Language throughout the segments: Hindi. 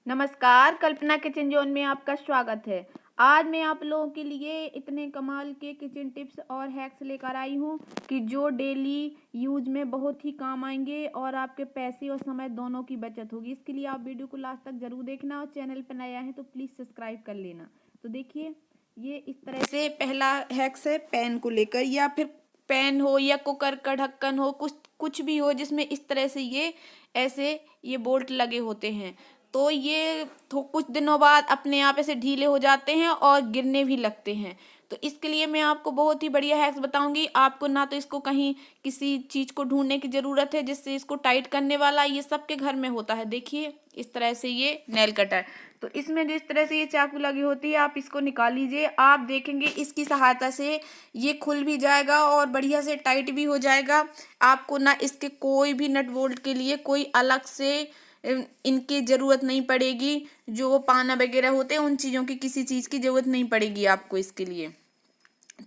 नमस्कार, कल्पना किचन जोन में आपका स्वागत है। आज मैं आप लोगों के लिए इतने कमाल के किचन टिप्स और हैक्स लेकर आई हूँ कि जो डेली यूज में बहुत ही काम आएंगे और आपके पैसे और समय दोनों की बचत होगी। इसके लिए आप वीडियो को लास्ट तक जरूर देखना और चैनल पर नया है तो प्लीज़ सब्सक्राइब कर लेना। तो देखिए, ये इस तरह से पहला हैक्स है पैन को लेकर, या फिर पैन हो या कुकर का ढक्कन हो, कुछ कुछ भी हो जिसमें इस तरह से ये बोल्ट लगे होते हैं। तो ये कुछ दिनों बाद अपने आप ऐसे ढीले हो जाते हैं और गिरने भी लगते हैं। तो इसके लिए मैं आपको बहुत ही बढ़िया हैक्स बताऊंगी। आपको ना तो इसको कहीं किसी चीज को ढूंढने की जरूरत है जिससे इसको टाइट करने वाला, ये सबके घर में होता है। देखिए, इस तरह से ये नेल कटर, तो इसमें जो इस तरह से ये चाकू लगी होती है, आप इसको निकाल लीजिए। आप देखेंगे इसकी सहायता से ये खुल भी जाएगा और बढ़िया से टाइट भी हो जाएगा। आपको ना इसके कोई भी नट बोल्ट के लिए कोई अलग से इनकी ज़रूरत नहीं पड़ेगी। जो वो पाना वगैरह होते हैं उन चीज़ों की, किसी चीज़ की ज़रूरत नहीं पड़ेगी आपको इसके लिए।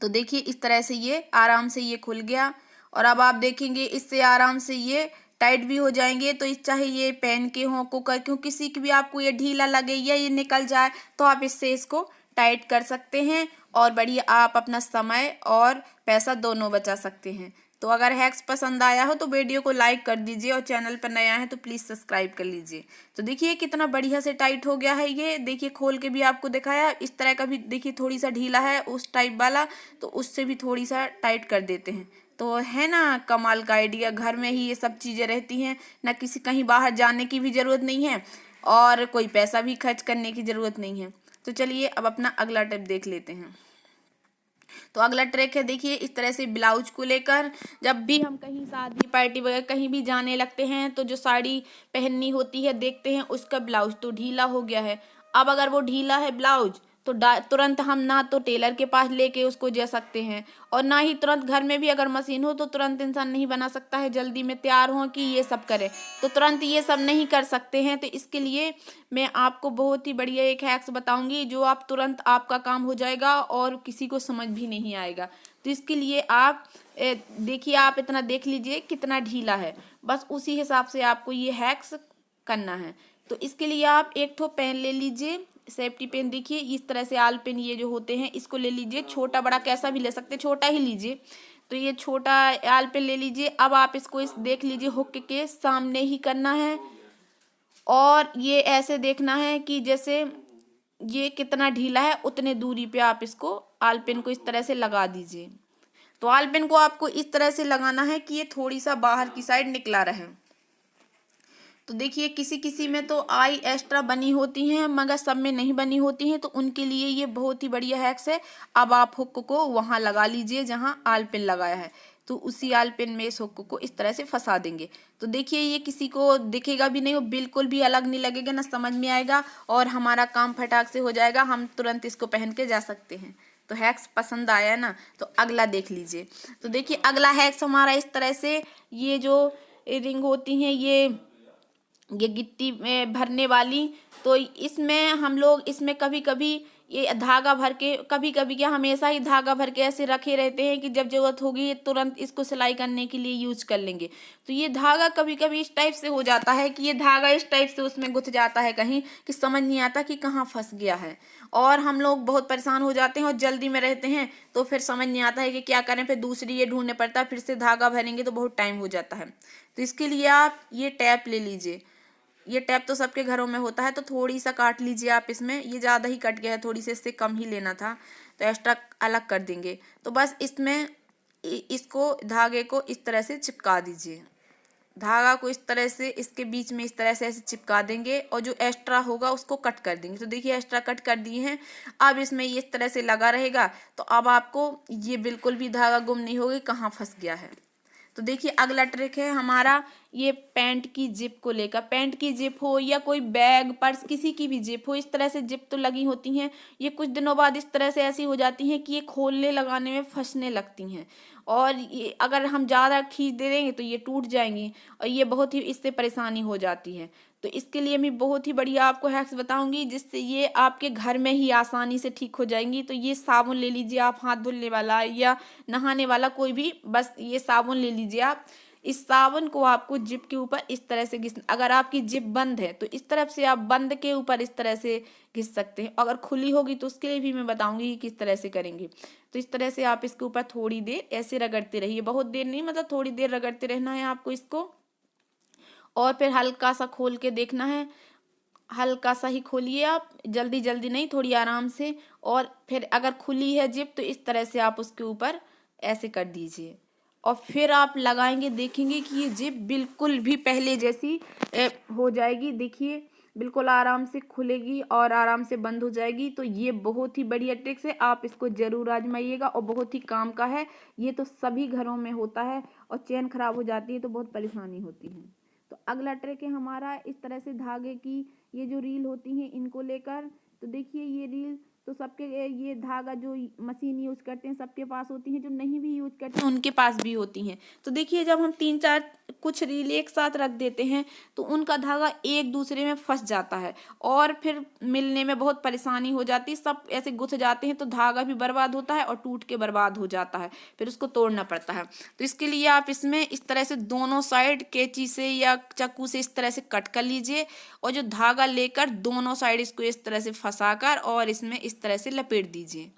तो देखिए, इस तरह से ये आराम से ये खुल गया और अब आप देखेंगे इससे आराम से ये टाइट भी हो जाएंगे। तो इस चाहे ये पैन के हों, कुकर के हों, किसी की भी आपको ये ढीला लगे या ये निकल जाए तो आप इससे इसको टाइट कर सकते हैं और बढ़िया आप अपना समय और पैसा दोनों बचा सकते हैं। तो अगर हैक्स पसंद आया हो तो वीडियो को लाइक कर दीजिए और चैनल पर नया है तो प्लीज़ सब्सक्राइब कर लीजिए। तो देखिए कितना बढ़िया से टाइट हो गया है ये। देखिए, खोल के भी आपको दिखाया, इस तरह का भी देखिए थोड़ी सा ढीला है उस टाइप वाला, तो उससे भी थोड़ी सा टाइट कर देते हैं। तो है ना कमाल का आइडिया, घर में ही ये सब चीज़ें रहती हैं, ना किसी कहीं बाहर जाने की भी ज़रूरत नहीं है और कोई पैसा भी खर्च करने की ज़रूरत नहीं है। तो चलिए अब अपना अगला टिप देख लेते हैं। तो अगला ट्रिक है, देखिए इस तरह से ब्लाउज को लेकर जब भी हम कहीं शादी पार्टी वगैरह कहीं भी जाने लगते हैं तो जो साड़ी पहननी होती है देखते हैं उसका ब्लाउज तो ढीला हो गया है। अब अगर वो ढीला है ब्लाउज तो तुरंत हम ना तो टेलर के पास लेके उसको जा सकते हैं और ना ही तुरंत घर में भी अगर मशीन हो तो तुरंत इंसान नहीं बना सकता है, जल्दी में तैयार हो कि ये सब करे तो तुरंत ये सब नहीं कर सकते हैं। तो इसके लिए मैं आपको बहुत ही बढ़िया एक हैक्स बताऊंगी जो आप तुरंत आपका काम हो जाएगा और किसी को समझ भी नहीं आएगा। तो इसके लिए आप देखिए, आप इतना देख लीजिए कितना ढीला है, बस उसी हिसाब से आपको ये हैक्स करना है। तो इसके लिए आप एक ठो पेन ले लीजिए, सेफ्टी पेन। देखिए इस तरह से आल पेन ये जो होते हैं इसको ले लीजिए, छोटा बड़ा कैसा भी ले सकते, छोटा ही लीजिए। तो ये छोटा आल पेन ले लीजिए। अब आप इसको इस देख लीजिए हुक के सामने ही करना है और ये ऐसे देखना है कि जैसे ये कितना ढीला है उतने दूरी पे आप इसको आल पेन को इस तरह से लगा दीजिए। तो आल पेन को आपको इस तरह से लगाना है कि ये थोड़ी सा बाहर की साइड निकला रहे। तो देखिए किसी किसी में तो आई एक्स्ट्रा बनी होती हैं मगर सब में नहीं बनी होती हैं, तो उनके लिए ये बहुत ही बढ़िया हैक्स है। अब आप हुक को वहां लगा लीजिए जहां आल पेन लगाया है, तो उसी आल पेन में इस हुक को इस तरह से फंसा देंगे। तो देखिए ये किसी को दिखेगा भी नहीं, वो बिल्कुल भी अलग नहीं लगेगा, ना समझ में आएगा और हमारा काम फटाक से हो जाएगा, हम तुरंत इसको पहन के जा सकते हैं। तो हैक्स पसंद आया ना, तो अगला देख लीजिए। तो देखिए अगला हैक्स हमारा इस तरह से, ये जो रिंग होती हैं ये गिट्टी में भरने वाली, तो इसमें हम लोग इसमें कभी कभी ये धागा भर के, कभी कभी क्या हमेशा ही धागा भर के ऐसे रखे रहते हैं कि जब जरूरत होगी तुरंत इसको सिलाई करने के लिए यूज कर लेंगे। तो ये धागा कभी कभी इस टाइप से हो जाता है कि ये धागा इस टाइप से उसमें गुथ जाता है कहीं, कि समझ नहीं आता कि कहाँ फंस गया है और हम लोग बहुत परेशान हो जाते हैं और जल्दी में रहते हैं, तो फिर समझ नहीं आता है कि क्या करें, फिर दूसरी ये ढूंढने पड़ता है, फिर से धागा भरेंगे तो बहुत टाइम हो जाता है। तो इसके लिए आप ये टैप ले लीजिए। ये टैप तो सबके घरों में होता है, तो थोड़ी सा काट लीजिए आप इसमें, ये ज़्यादा ही कट गया है, थोड़ी सी इससे कम ही लेना था, तो एक्स्ट्रा अलग कर देंगे। तो बस इसमें इसको धागे को इस तरह से चिपका दीजिए, धागा को इस तरह से इसके बीच में इस तरह से ऐसे चिपका देंगे और जो एक्स्ट्रा होगा उसको कट कर देंगे। तो देखिए एक्स्ट्रा कट कर दिए हैं, अब इसमें ये इस तरह से लगा रहेगा, तो अब आपको ये बिल्कुल भी धागा गुम नहीं होगी कहाँ फंस गया है। तो देखिए अगला ट्रिक है हमारा, ये पैंट की जिप को लेकर। पैंट की जिप हो या कोई बैग पर्स किसी की भी जिप हो, इस तरह से जिप तो लगी होती हैं, ये कुछ दिनों बाद इस तरह से ऐसी हो जाती हैं कि ये खोलने लगाने में फंसने लगती हैं और ये अगर हम ज़्यादा खींच दे देंगे तो ये टूट जाएंगी और ये बहुत ही इससे परेशानी हो जाती है। तो इसके लिए मैं बहुत ही बढ़िया आपको हैक्स बताऊंगी जिससे ये आपके घर में ही आसानी से ठीक हो जाएंगी। तो ये साबुन ले लीजिए आप, हाथ धुलने वाला या नहाने वाला कोई भी, बस ये साबुन ले लीजिए आप, इस साबुन को आपको जिप के ऊपर इस तरह से घिस, अगर आपकी जिप बंद है तो इस तरफ से आप बंद के ऊपर इस तरह से घिस सकते हैं। अगर खुली होगी तो उसके लिए भी मैं बताऊंगी कि किस तरह से करेंगे। तो इस तरह से आप इसके ऊपर थोड़ी देर ऐसे रगड़ते रहिए, बहुत देर नहीं, मतलब थोड़ी देर रगड़ते रहना है आपको इसको। और फिर हल्का सा खोल के देखना है, हल्का सा ही खोलिए आप, जल्दी जल्दी नहीं, थोड़ी आराम से। और फिर अगर खुली है जिप तो इस तरह से आप उसके ऊपर ऐसे कर दीजिए और फिर आप लगाएंगे, देखेंगे कि ये जिप बिल्कुल भी पहले जैसी हो जाएगी। देखिए बिल्कुल आराम से खुलेगी और आराम से बंद हो जाएगी। तो ये बहुत ही बढ़िया ट्रिक्स है, आप इसको जरूर आजमाइएगा और बहुत ही काम का है। ये तो सभी घरों में होता है और चेन खराब हो जाती है तो बहुत परेशानी होती है। तो अगला ट्रिक है हमारा इस तरह से धागे की ये जो रील होती हैं इनको लेकर। तो देखिए ये रील तो सबके, ये धागा जो मशीन यूज करते हैं सबके पास होती हैं, जो नहीं भी यूज करते हैं उनके पास भी होती हैं। तो देखिए जब हम 3-4 कुछ रील एक साथ रख देते हैं तो उनका धागा एक दूसरे में फंस जाता है और फिर मिलने में बहुत परेशानी हो जाती है, सब ऐसे गुथ जाते हैं तो धागा भी बर्बाद होता है और टूट के बर्बाद हो जाता है, फिर उसको तोड़ना पड़ता है। तो इसके लिए आप इसमें इस तरह से दोनों साइड कैंची से या चाकू से इस तरह से कट कर लीजिए और जो धागा लेकर दोनों साइड इसको इस तरह से फंसाकर और इसमें इस तरह से लपेट दीजिए।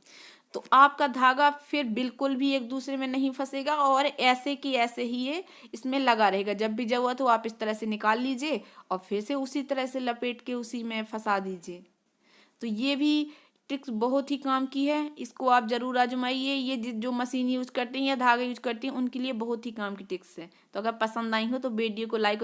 तो आपका धागा फिर बिल्कुल भी एक दूसरे में नहीं फंसेगा और ऐसे की ऐसे ही ये इसमें लगा रहेगा। जब भी जरूरत हो आप इस तरह से निकाल लीजिए और फिर से उसी तरह से लपेट के उसी में फंसा दीजिए। तो ये भी ट्रिक्स बहुत ही काम की है, इसको आप जरूर आजमाइए। ये जो मशीन यूज करते हैं या धागा यूज करते हैं उनके लिए बहुत ही काम की ट्रिक्स है। तो अगर पसंद आई हो तो वीडियो को लाइक